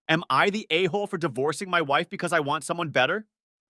Am I the a-hole for divorcing my wife because I want someone better?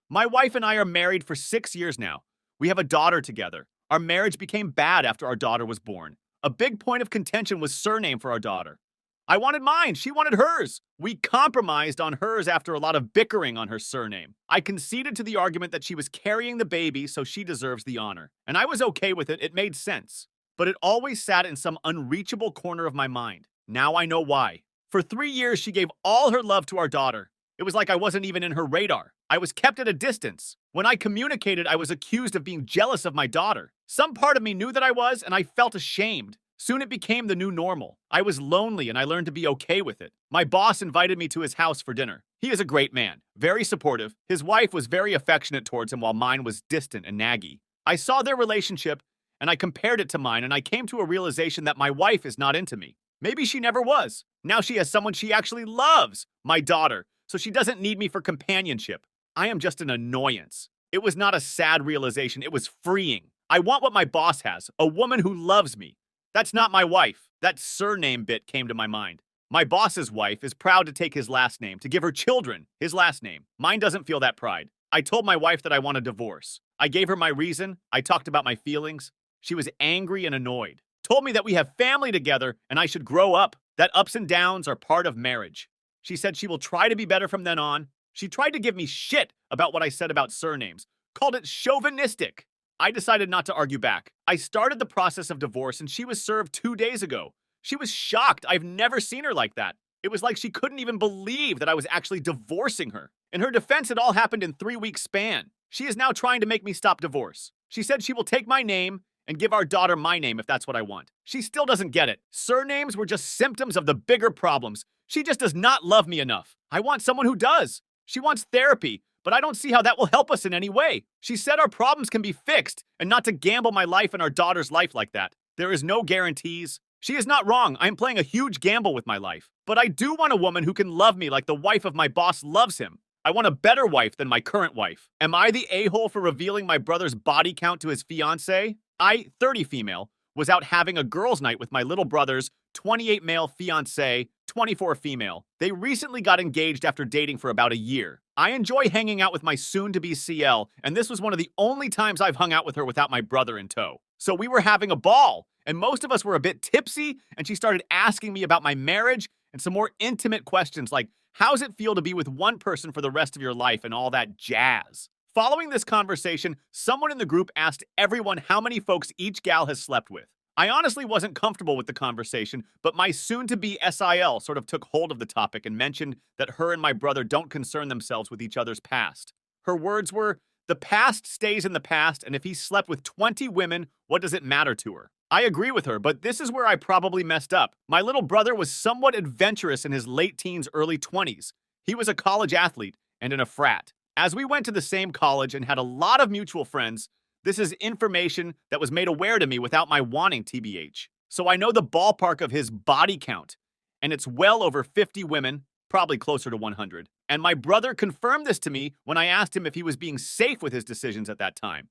My wife and I are married for 6 years now. We have a daughter together. Our marriage became bad after our daughter was born. A big point of contention was surname for our daughter. I wanted mine. She wanted hers. We compromised on hers after a lot of bickering on her surname. I conceded to the argument that she was carrying the baby, so she deserves the honor. And I was okay with it. It made sense. But it always sat in some unreachable corner of my mind. Now I know why. For 3 years, she gave all her love to our daughter. It was like I wasn't even in her radar. I was kept at a distance. When I communicated, I was accused of being jealous of my daughter. Some part of me knew that I was, and I felt ashamed. Soon it became the new normal. I was lonely, and I learned to be okay with it. My boss invited me to his house for dinner. He is a great man, very supportive. His wife was very affectionate towards him while mine was distant and naggy. I saw their relationship, and I compared it to mine, and I came to a realization that my wife is not into me. Maybe she never was. Now she has someone she actually loves, my daughter, so she doesn't need me for companionship. I am just an annoyance. It was not a sad realization, it was freeing. I want what my boss has, a woman who loves me. That's not my wife. That surname bit came to my mind. My boss's wife is proud to take his last name, to give her children his last name. Mine doesn't feel that pride. I told my wife that I want a divorce. I gave her my reason. I talked about my feelings. She was angry and annoyed. Told me that we have family together and I should grow up, that ups and downs are part of marriage. She said she will try to be better from then on. She tried to give me shit about what I said about surnames, called it chauvinistic. I decided not to argue back. I started the process of divorce and she was served 2 days ago. She was shocked. I've never seen her like that. It was like she couldn't even believe that I was actually divorcing her. In her defense, it all happened in 3 weeks span. She is now trying to make me stop divorce. She said she will take my name and give our daughter my name if that's what I want. She still doesn't get it. Surnames were just symptoms of the bigger problems. She just does not love me enough. I want someone who does. She wants therapy, but I don't see how that will help us in any way. She said our problems can be fixed and not to gamble my life and our daughter's life like that. There is no guarantees. She is not wrong. I am playing a huge gamble with my life. But I do want a woman who can love me like the wife of my boss loves him. I want a better wife than my current wife. Am I the a-hole for revealing my brother's body count to his fiancée? I, 30 female, was out having a girls' night with my little brother's 28 male fiancée, 24 female. They recently got engaged after dating for about a year. I enjoy hanging out with my soon-to-be CL, and this was one of the only times I've hung out with her without my brother in tow. So we were having a ball, and most of us were a bit tipsy, and she started asking me about my marriage and some more intimate questions like, how's it feel to be with one person for the rest of your life and all that jazz? Following this conversation, someone in the group asked everyone how many folks each gal has slept with. I honestly wasn't comfortable with the conversation, but my soon-to-be SIL sort of took hold of the topic and mentioned that her and my brother don't concern themselves with each other's past. Her words were, the past stays in the past, and if he slept with 20 women, what does it matter to her? I agree with her, but this is where I probably messed up. My little brother was somewhat adventurous in his late teens, early 20s. He was a college athlete and in a frat. As we went to the same college and had a lot of mutual friends, this is information that was made aware to me without my wanting TBH. So I know the ballpark of his body count, and it's well over 50 women, probably closer to 100. And my brother confirmed this to me when I asked him if he was being safe with his decisions at that time.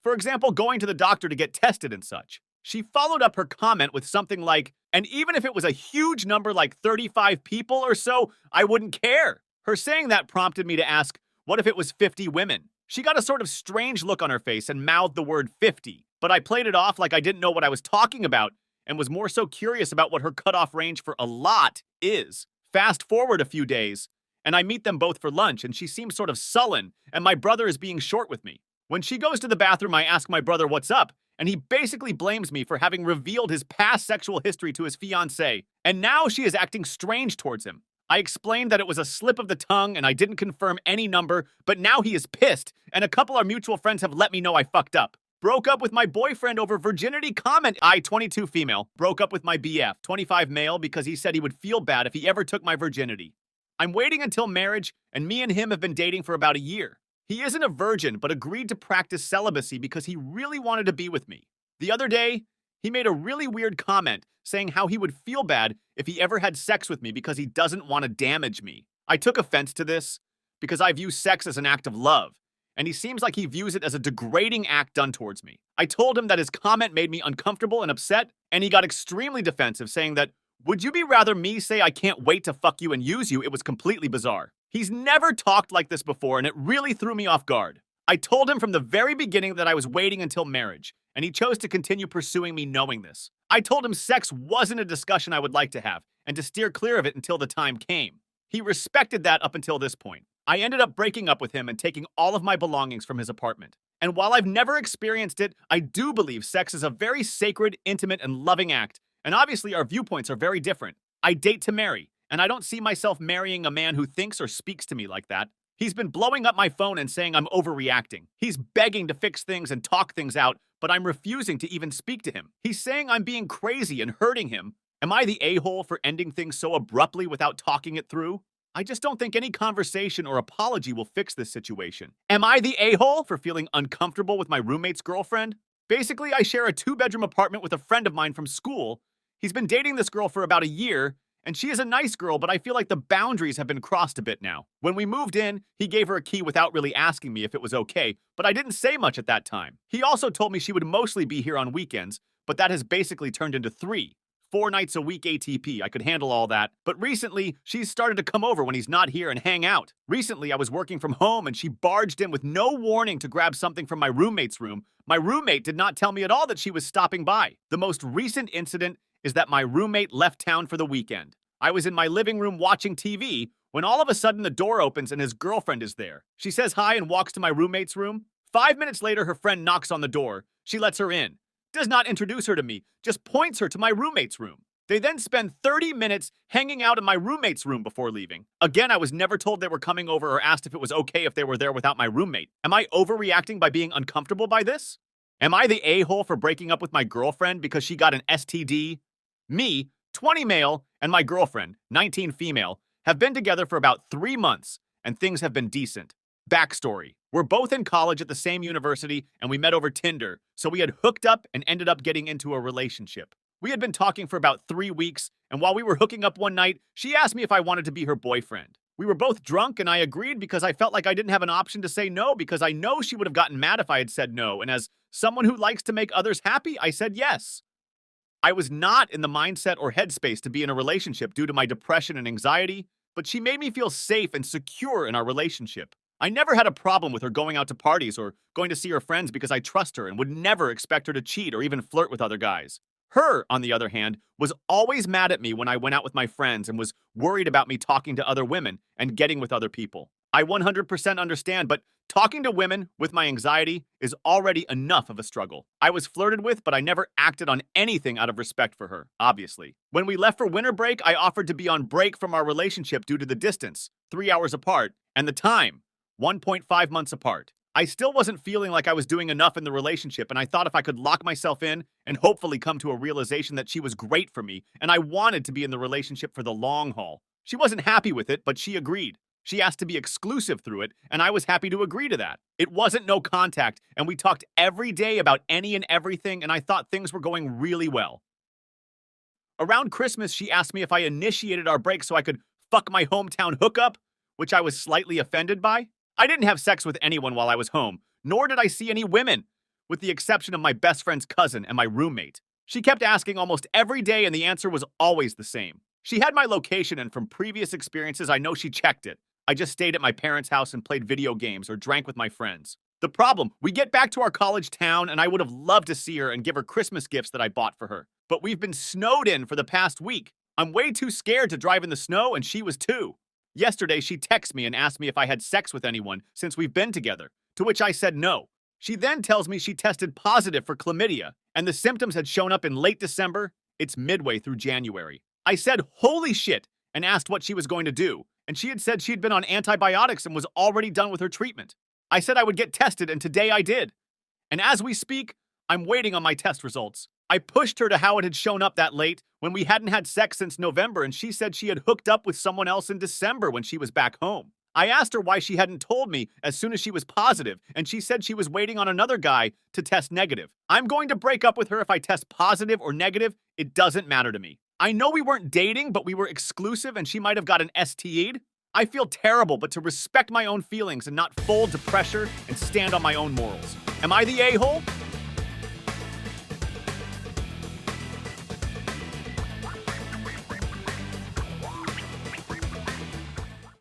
For example, going to the doctor to get tested and such. She followed up her comment with something like, and even if it was a huge number like 35 people or so, I wouldn't care. Her saying that prompted me to ask, what if it was 50 women? She got a sort of strange look on her face and mouthed the word 50, but I played it off like I didn't know what I was talking about and was more so curious about what her cutoff range for a lot is. Fast forward a few days, and I meet them both for lunch, and she seems sort of sullen, and my brother is being short with me. When she goes to the bathroom, I ask my brother what's up, and he basically blames me for having revealed his past sexual history to his fiancée, and now she is acting strange towards him. I explained that it was a slip of the tongue and I didn't confirm any number, but now he is pissed, and a couple of our mutual friends have let me know I fucked up. Broke up with my boyfriend over virginity comment. I, 22 female, broke up with my BF, 25 male, because he said he would feel bad if he ever took my virginity. I'm waiting until marriage, and me and him have been dating for about a year. He isn't a virgin, but agreed to practice celibacy because he really wanted to be with me. The other day, he made a really weird comment saying how he would feel bad if he ever had sex with me because he doesn't want to damage me. I took offense to this because I view sex as an act of love, and he seems like he views it as a degrading act done towards me. I told him that his comment made me uncomfortable and upset, and he got extremely defensive, saying that Would you be rather me say I can't wait to fuck you and use you? It was completely bizarre. He's never talked like this before, and it really threw me off guard. I told him from the very beginning that I was waiting until marriage, and he chose to continue pursuing me knowing this. I told him sex wasn't a discussion I would like to have, and to steer clear of it until the time came. He respected that up until this point. I ended up breaking up with him and taking all of my belongings from his apartment. And while I've never experienced it, I do believe sex is a very sacred, intimate, and loving act, and obviously our viewpoints are very different. I date to marry, and I don't see myself marrying a man who thinks or speaks to me like that. He's been blowing up my phone and saying I'm overreacting. He's begging to fix things and talk things out, but I'm refusing to even speak to him. He's saying I'm being crazy and hurting him. Am I the a-hole for ending things so abruptly without talking it through? I just don't think any conversation or apology will fix this situation. Am I the a-hole for feeling uncomfortable with my roommate's girlfriend? Basically, I share a 2-bedroom apartment with a friend of mine from school. He's been dating this girl for about a year, and she is a nice girl, but I feel like the boundaries have been crossed a bit now. When we moved in, he gave her a key without really asking me if it was okay, but I didn't say much at that time. He also told me she would mostly be here on weekends, but that has basically turned into 4 nights a week ATP. I could handle all that. But recently, she's started to come over when he's not here and hang out. Recently, I was working from home and she barged in with no warning to grab something from my roommate's room. My roommate did not tell me at all that she was stopping by. The most recent incident is that my roommate left town for the weekend. I was in my living room watching TV when all of a sudden the door opens and his girlfriend is there. She says hi and walks to my roommate's room. 5 minutes later, her friend knocks on the door. She lets her in. Does not introduce her to me, just points her to my roommate's room. They then spend 30 minutes hanging out in my roommate's room before leaving. Again, I was never told they were coming over or asked if it was okay if they were there without my roommate. Am I overreacting by being uncomfortable by this? Am I the a-hole for breaking up with my girlfriend because she got an STD? Me, 20 male, and my girlfriend, 19 female, have been together for about 3 months, and things have been decent. Backstory. We're both in college at the same university, and we met over Tinder, so we had hooked up and ended up getting into a relationship. We had been talking for about 3 weeks, and while we were hooking up one night, she asked me if I wanted to be her boyfriend. We were both drunk, and I agreed because I felt like I didn't have an option to say no because I know she would have gotten mad if I had said no, and as someone who likes to make others happy, I said yes. I was not in the mindset or headspace to be in a relationship due to my depression and anxiety, but she made me feel safe and secure in our relationship. I never had a problem with her going out to parties or going to see her friends because I trust her and would never expect her to cheat or even flirt with other guys. Her, on the other hand, was always mad at me when I went out with my friends and was worried about me talking to other women and getting with other people. I 100% understand, but talking to women with my anxiety is already enough of a struggle. I was flirted with, but I never acted on anything out of respect for her, obviously. When we left for winter break, I offered to be on break from our relationship due to the distance, 3 hours apart, and the time, 1.5 months apart. I still wasn't feeling like I was doing enough in the relationship, and I thought if I could lock myself in and hopefully come to a realization that she was great for me, and I wanted to be in the relationship for the long haul. She wasn't happy with it, but she agreed. She asked to be exclusive through it, and I was happy to agree to that. It wasn't no contact, and we talked every day about any and everything, and I thought things were going really well. Around Christmas, she asked me if I initiated our break so I could fuck my hometown hookup, which I was slightly offended by. I didn't have sex with anyone while I was home, nor did I see any women, with the exception of my best friend's cousin and my roommate. She kept asking almost every day, and the answer was always the same. She had my location, and from previous experiences, I know she checked it. I just stayed at my parents' house and played video games or drank with my friends. The problem, we get back to our college town, and I would have loved to see her and give her Christmas gifts that I bought for her. But we've been snowed in for the past week. I'm way too scared to drive in the snow, and she was too. Yesterday, she texted me and asked me if I had sex with anyone since we've been together, to which I said no. She then tells me she tested positive for chlamydia, and the symptoms had shown up in late December. It's midway through January. I said, holy shit, and asked what she was going to do, and she had said she'd been on antibiotics and was already done with her treatment. I said I would get tested, and today I did. And as we speak, I'm waiting on my test results. I pushed her to how it had shown up that late when we hadn't had sex since November, and she said she had hooked up with someone else in December when she was back home. I asked her why she hadn't told me as soon as she was positive, and she said she was waiting on another guy to test negative. I'm going to break up with her if I test positive or negative. It doesn't matter to me. I know we weren't dating, but we were exclusive and she might have got an STI'd. I feel terrible, but to respect my own feelings and not fold to pressure and stand on my own morals. Am I the a-hole?